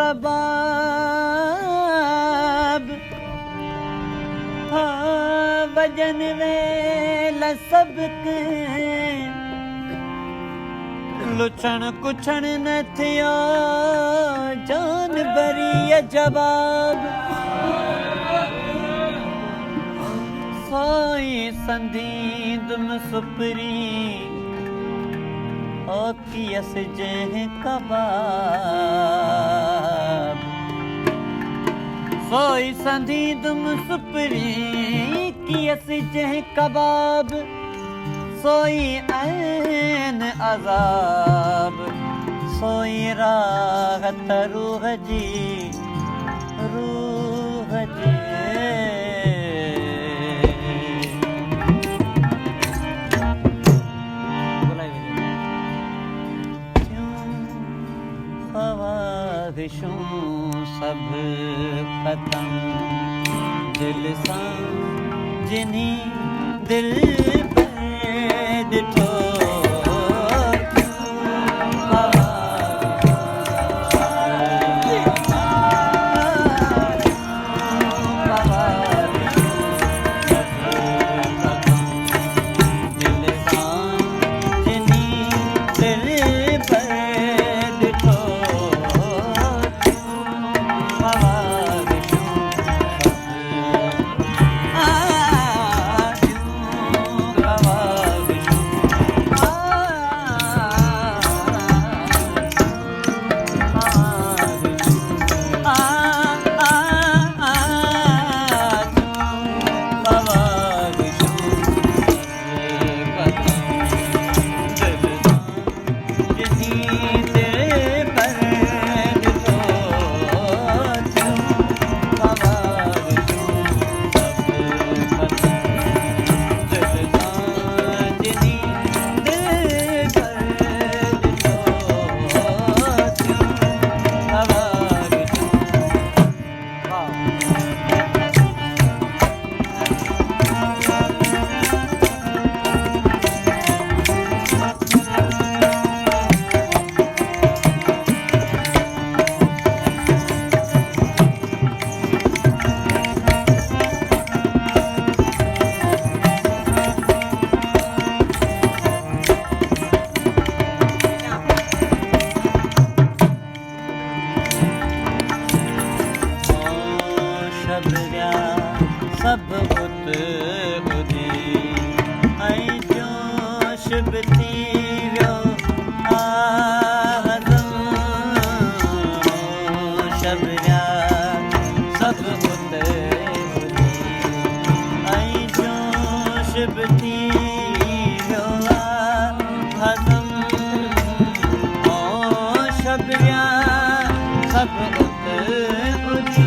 कबाब वजन वेल सबक लुछण कुछण न थियो जान बरी जवाब सोई संदीदम सुपरी ओ कियस जह कबाब सोई संदीदम सुपरी कियस जह कबाब सोई ऐन अजाब सोई राहत रूह जी ख्वाहिशों सब खत्म दिल सा जिन्हीं दिल डिठो सब बुत हुदी ऐं जोश बि थी वियो आज़म शबरिया सब बुत हुदी ऐं जोश बि थी वियो आज़म ओ शबरिया सब बुत हुदी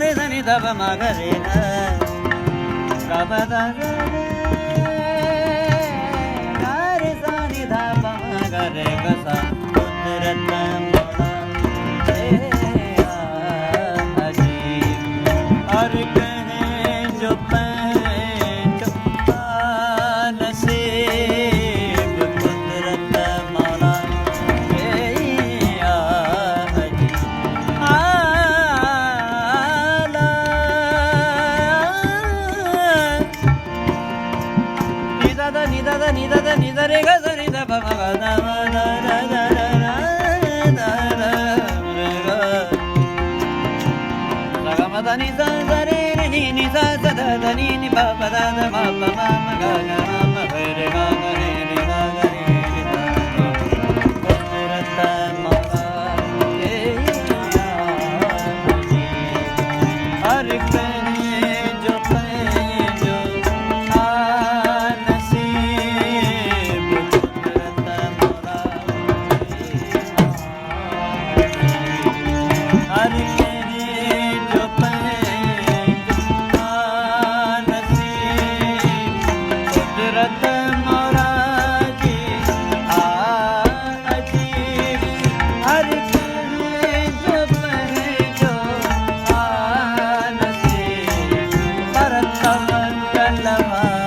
Re da ni da ba ma ga re na ga ba da re ga re sa ni da ba ma ga re ga sa ni da da ni da re ga da ni da pa ma ga da ma da da da da da da da re ga sa ga ma da ni sa da re ni ni sa sa da da ni ni pa pa da da ma pa ma ma ga ga ma pa re ga ga re re ga ga re re da Kudrat mara ke yaar ji har kane jo Love